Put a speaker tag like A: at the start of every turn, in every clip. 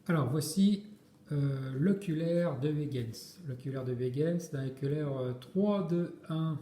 A: Alors voici l'oculaire de Huygens. L'oculaire de Huygens, c'est un oculaire 3-2-1.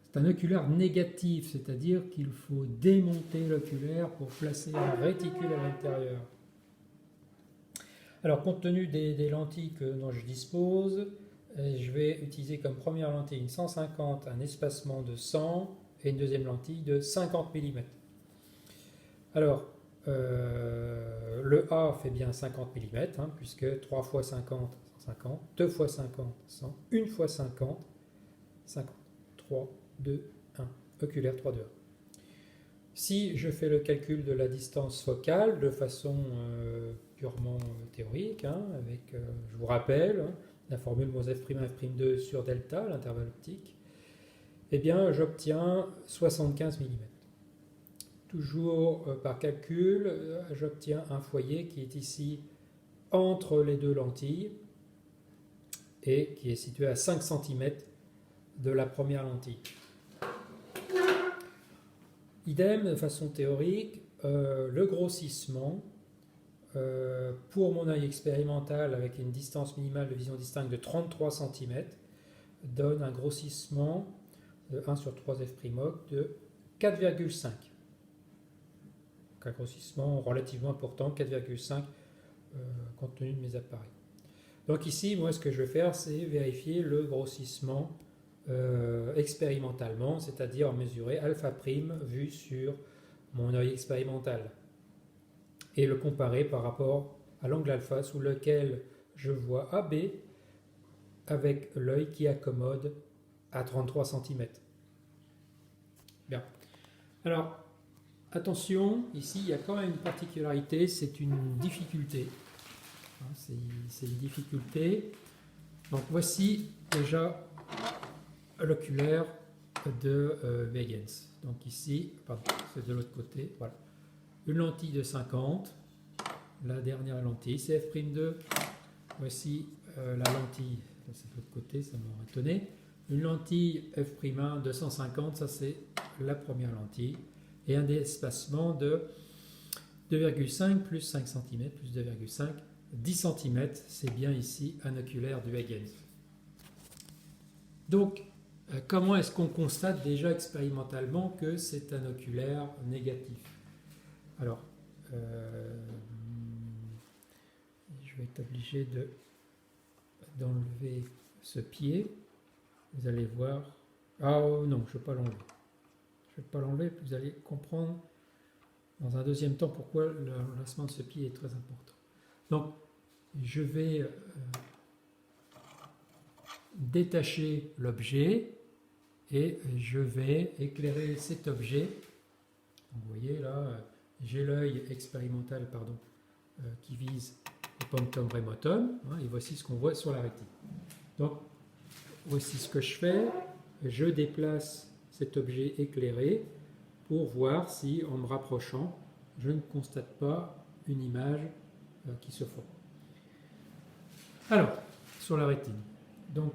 A: C'est un oculaire négatif, c'est-à-dire qu'il faut démonter l'oculaire pour placer un réticule à l'intérieur. Alors compte tenu des lentilles dont je dispose, je vais utiliser comme première lentille une 150, un espacement de 100 et une deuxième lentille de 50 mm. Alors, le A fait bien 50 mm, puisque 3 x 50, 150, 2 x 50, 100, 1 x 50, 50, 3, 2, 1, oculaire 3, 2, 1. Si je fais le calcul de la distance focale de façon purement théorique, avec, je vous rappelle, la formule μ f'1 f'2 sur delta, l'intervalle optique, eh bien j'obtiens 75 mm. Toujours par calcul, j'obtiens un foyer qui est ici entre les deux lentilles et qui est situé à 5 cm de la première lentille. Idem, de façon théorique, le grossissement pour mon œil expérimental avec une distance minimale de vision distincte de 33 cm donne un grossissement de 1 sur 3 f'' de 4,5. Un grossissement relativement important, 4,5 compte tenu de mes appareils. Donc ici, moi ce que je vais faire, c'est vérifier le grossissement expérimentalement, c'est-à-dire mesurer alpha prime vu sur mon œil expérimental et le comparer par rapport à l'angle alpha sous lequel je vois AB avec l'œil qui accommode à 33 cm. Bien. Alors, attention, ici il y a quand même une particularité, c'est une difficulté. C'est une difficulté. Donc voici déjà l'oculaire de Huygens. Donc ici, pardon, c'est de l'autre côté, voilà. Une lentille de 50, la dernière lentille, c'est f'2. Voici la lentille, c'est de l'autre côté, ça m'aurait étonné. Une lentille f'1 de 150, ça c'est la première lentille. Et un espacement de 2,5 plus 5 cm plus 2,5, 10 cm, c'est bien ici un oculaire de Huygens. Donc, comment est-ce qu'on constate déjà expérimentalement que c'est un oculaire négatif? Alors, je vais être obligé d'enlever ce pied. Vous allez voir. Ah non, je ne vais pas l'enlever. Je ne vais pas l'enlever, vous allez comprendre dans un deuxième temps pourquoi l'enlacement de ce pied est très important. Donc, je vais détacher l'objet et je vais éclairer cet objet. Donc, vous voyez là, j'ai l'œil expérimental qui vise le punctum remotum, et voici ce qu'on voit sur la rétine. Donc, voici ce que je fais. Je déplace cet objet éclairé pour voir si, en me rapprochant, je ne constate pas une image qui se forme. Alors, sur la rétine. Donc,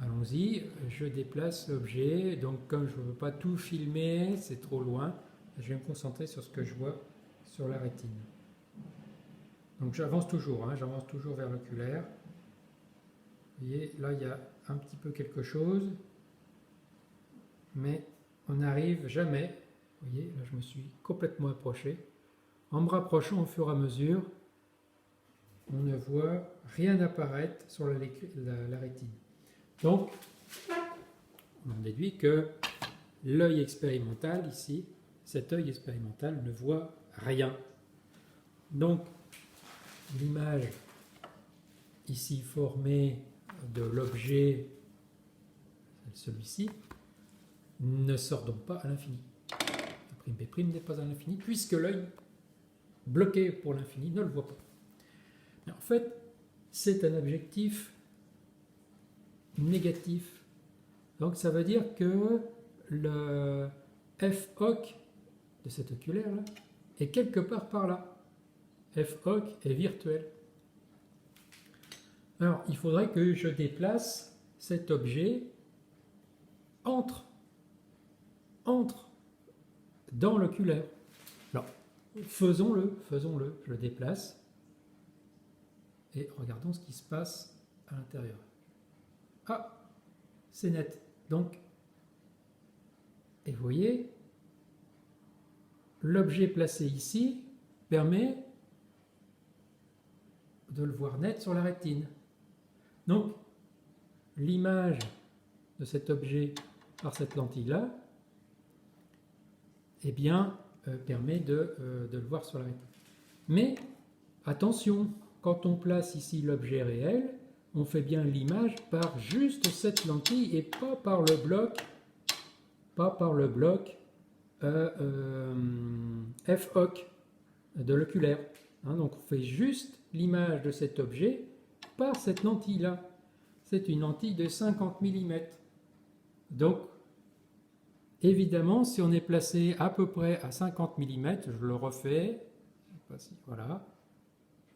A: allons-y. Je déplace l'objet. Donc, comme je ne veux pas tout filmer, c'est trop loin, je vais me concentrer sur ce que je vois sur la rétine. Donc, j'avance toujours vers l'oculaire. Vous voyez, là, il y a un petit peu quelque chose, mais on n'arrive jamais. Vous voyez, là, je me suis complètement approché. En me rapprochant au fur et à mesure, on ne voit rien apparaître sur la rétine. Donc, on en déduit que l'œil expérimental, ici, cet œil expérimental ne voit rien. Donc, l'image ici formée de l'objet, celui-ci, ne sort donc pas à l'infini. La prime P' n'est pas à l'infini, puisque l'œil bloqué pour l'infini ne le voit pas. Mais en fait, c'est un objectif négatif. Donc ça veut dire que le f hoc de cet oculaire-là est quelque part par là. F hoc est virtuel. Alors, il faudrait que je déplace cet objet entre dans l'oculaire. Alors, faisons-le, je le déplace. et regardons ce qui se passe à l'intérieur. Ah, c'est net. Donc, et vous voyez, l'objet placé ici permet de le voir net sur la rétine. Donc, l'image de cet objet par cette lentille-là, eh bien, permet de le voir sur la rétine. Mais, attention, quand on place ici l'objet réel, on fait bien l'image par juste cette lentille et pas par le bloc f-hoc de l'oculaire. Hein, donc on fait juste l'image de cet objet par cette lentille-là. C'est une lentille de 50 mm. Donc, évidemment, si on est placé à peu près à 50 mm, je le refais, je sais pas si, voilà,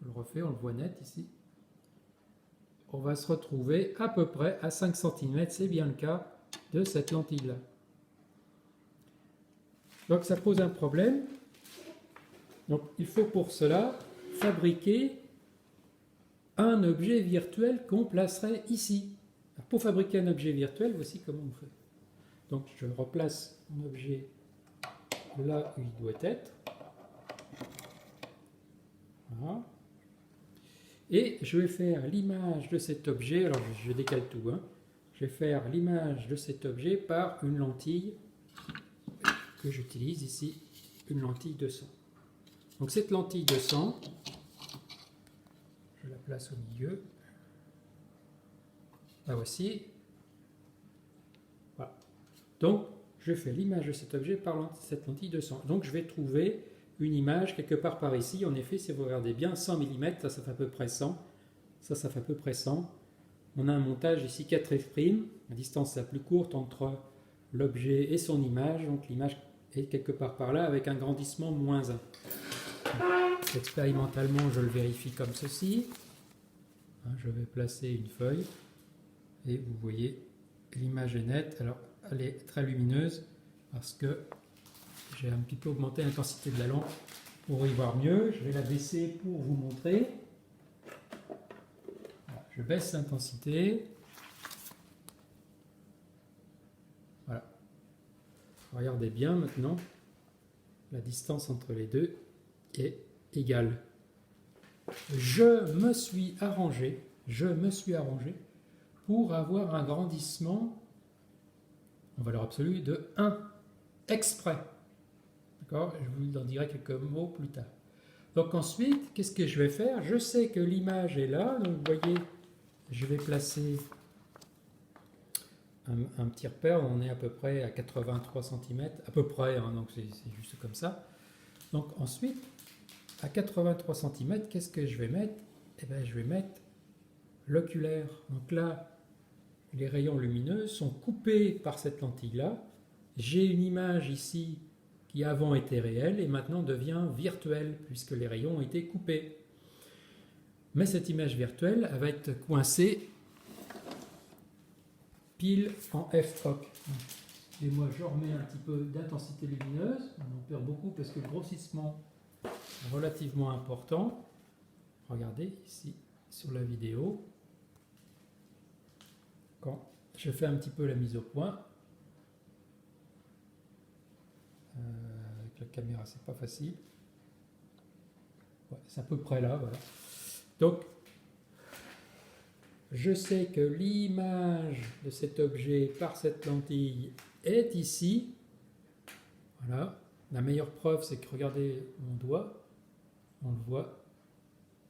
A: je le refais, on le voit net ici. On va se retrouver à peu près à 5 cm, c'est bien le cas de cette lentille-là. Donc ça pose un problème. Donc il faut pour cela fabriquer un objet virtuel qu'on placerait ici. Alors, pour fabriquer un objet virtuel, voici comment on fait. Donc je replace mon objet là où il doit être. Voilà. Et je vais faire l'image de cet objet, alors je décale tout, hein. Je vais faire l'image de cet objet par une lentille que j'utilise ici, une lentille 200. Donc cette lentille 200, je la place au milieu. La voici. Voilà. Donc je fais l'image de cet objet par cette lentille 200. Donc je vais trouver une image quelque part par ici. En effet, si vous regardez bien, 100 mm, ça fait à peu près 100. Ça fait à peu près 100. On a un montage ici 4f', la distance la plus courte entre l'objet et son image. Donc l'image est quelque part par là avec un grandissement -1. Expérimentalement, je le vérifie comme ceci. Je vais placer une feuille et vous voyez, l'image est nette. Alors, elle est très lumineuse parce que j'ai un petit peu augmenté l'intensité de la lampe pour y voir mieux. Je vais la baisser pour vous montrer. Voilà, je baisse l'intensité. Voilà. Regardez bien maintenant. La distance entre les deux est égale. Je me suis arrangé pour avoir un grandissement en valeur absolue de 1 exprès. D'accord? Je vous en dirai quelques mots plus tard. Donc ensuite, qu'est-ce que je vais faire? Je sais que l'image est là, donc vous voyez, je vais placer un petit repère, on est à peu près à 83 cm, à peu près, hein, donc c'est juste comme ça. Donc ensuite, à 83 cm, qu'est-ce que je vais mettre? Eh bien, je vais mettre l'oculaire. Donc là, les rayons lumineux sont coupés par cette lentille-là. J'ai une image ici qui avant était réelle et maintenant devient virtuelle puisque les rayons ont été coupés. Mais cette image virtuelle, elle va être coincée pile en f-hoc. Et moi, je remets un petit peu d'intensité lumineuse. On en perd beaucoup parce que le grossissement est relativement important. Regardez ici sur la vidéo. Quand je fais un petit peu la mise au point, avec la caméra, c'est pas facile. Ouais, c'est à peu près là, voilà. Donc, je sais que l'image de cet objet par cette lentille est ici. Voilà. La meilleure preuve, c'est que regardez mon doigt, on le voit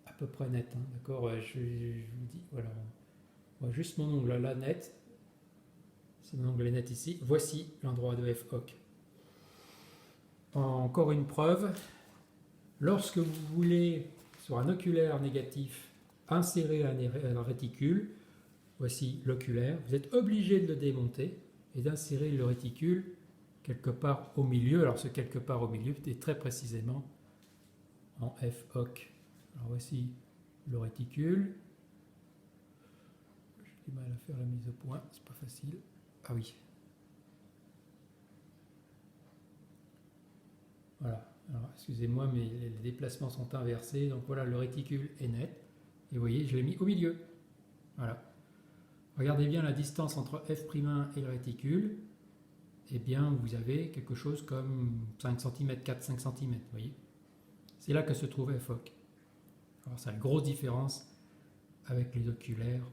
A: à peu près net. Hein, d'accord, je vous dis, voilà, on voit juste mon ongle là net. C'est mon ongle net ici. Voici l'endroit de f-hoc. Encore une preuve. Lorsque vous voulez, sur un oculaire négatif, insérer la réticule, voici l'oculaire, vous êtes obligé de le démonter et d'insérer le réticule quelque part au milieu. Alors ce quelque part au milieu est très précisément en f-hoc. Alors voici le réticule. J'ai du mal à faire la mise au point, c'est pas facile. Ah oui. Voilà. Alors excusez-moi, mais les déplacements sont inversés. Donc voilà, le réticule est net. Et vous voyez, je l'ai mis au milieu. Voilà. Regardez bien la distance entre f'1 et le réticule. Eh bien, vous avez quelque chose comme 5 cm, 4-5 cm, vous voyez. C'est là que se trouve FOC. Alors, c'est une grosse différence avec les oculaires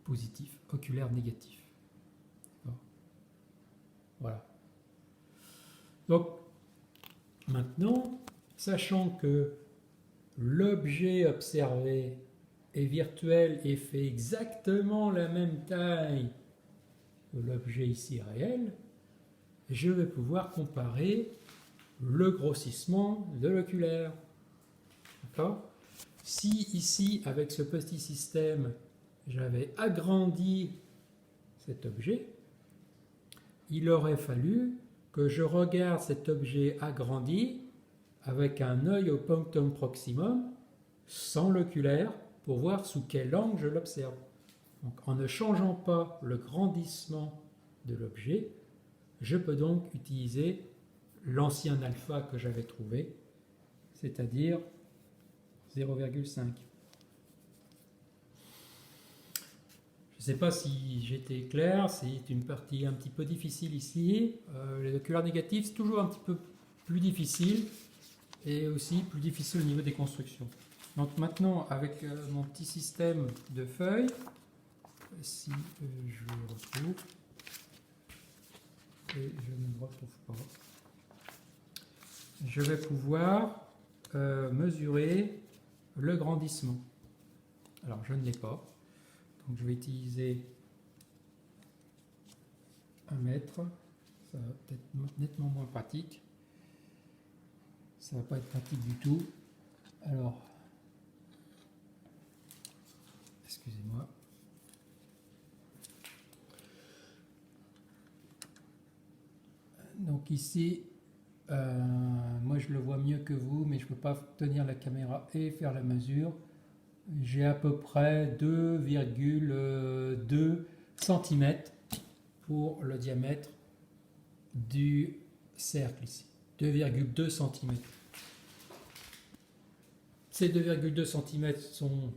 A: positifs, oculaires négatifs. Voilà. Donc, maintenant, sachant que l'objet observé est virtuel et fait exactement la même taille que l'objet ici réel, je vais pouvoir comparer le grossissement de l'oculaire. D'accord ? Si ici, avec ce petit système, j'avais agrandi cet objet, il aurait fallu que je regarde cet objet agrandi avec un œil au punctum proximum, sans l'oculaire, pour voir sous quel angle je l'observe. Donc, en ne changeant pas le grandissement de l'objet, je peux donc utiliser l'ancien alpha que j'avais trouvé, c'est-à-dire 0,5. Je ne sais pas si j'étais clair, c'est une partie un petit peu difficile ici. Les oculaires négatifs, c'est toujours un petit peu plus difficile et aussi plus difficile au niveau des constructions. Donc maintenant, avec mon petit système de feuilles, si je le retrouve, et je ne le retrouve pas, je vais pouvoir mesurer le grandissement. Alors je ne l'ai pas, donc je vais utiliser 1 mètre, ça va peut-être nettement moins pratique, ça ne va pas être pratique du tout. Alors, excusez-moi. Donc ici, moi je le vois mieux que vous, mais je ne peux pas tenir la caméra et faire la mesure. J'ai à peu près 2,2 cm pour le diamètre du cercle ici. 2,2 cm. Ces 2,2 cm sont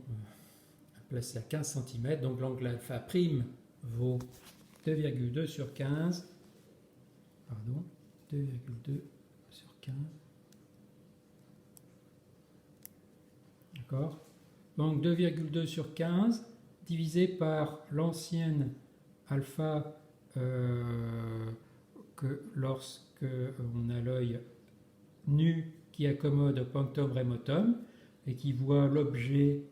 A: placés à 15 cm, donc l'angle alpha prime vaut 2,2 sur 15. Pardon, 2,2 sur 15. D'accord ? Donc 2,2 sur 15 divisé par l'ancienne alpha que lorsque on a l'œil nu qui accommode au punctum remotum et qui voit l'objet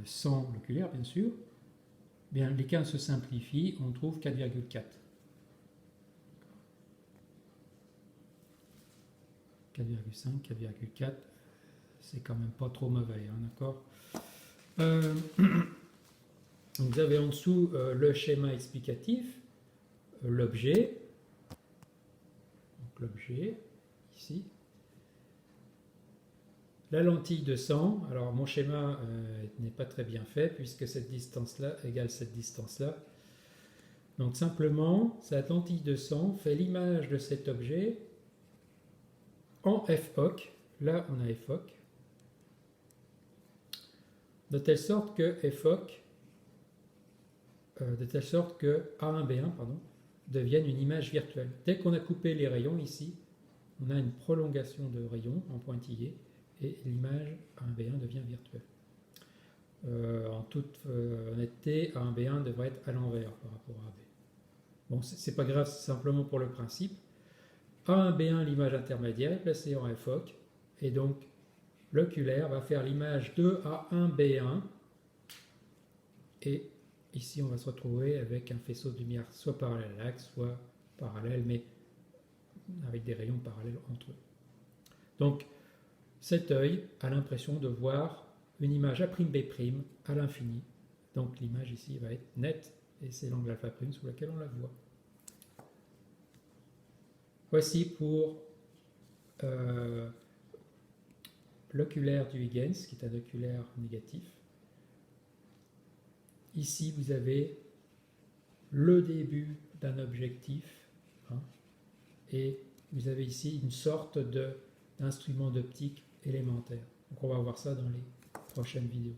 A: sans l'oculaire bien sûr, bien les 15 se simplifient, on trouve 4,4. 4,5, 4,4, c'est quand même pas trop mauvais, hein, d'accord. Vous avez en dessous le schéma explicatif, l'objet, donc l'objet, ici. La lentille de 100, alors mon schéma n'est pas très bien fait puisque cette distance-là égale cette distance-là. Donc simplement, cette lentille de 100 fait l'image de cet objet en FOC, là on a FOC, de telle sorte que FOC, de telle sorte que A1B1 devienne une image virtuelle. Dès qu'on a coupé les rayons ici, on a une prolongation de rayons en pointillé et l'image A1B1 devient virtuelle. En toute honnêteté, A1B1 devrait être à l'envers par rapport à AB. Bon, c'est pas grave, c'est simplement pour le principe. A1B1, l'image intermédiaire, est placée en FOC, et donc l'oculaire va faire l'image de A1B1, et ici on va se retrouver avec un faisceau de lumière soit parallèle à l'axe, soit parallèle, mais avec des rayons parallèles entre eux. Donc cet œil a l'impression de voir une image A'B' à l'infini, donc l'image ici va être nette, et c'est l'angle alpha prime sous lequel on la voit. Voici pour l'oculaire du Huygens, qui est un oculaire négatif. Ici, vous avez le début d'un objectif, hein, et vous avez ici une sorte d'instrument d'optique élémentaire. Donc on va voir ça dans les prochaines vidéos.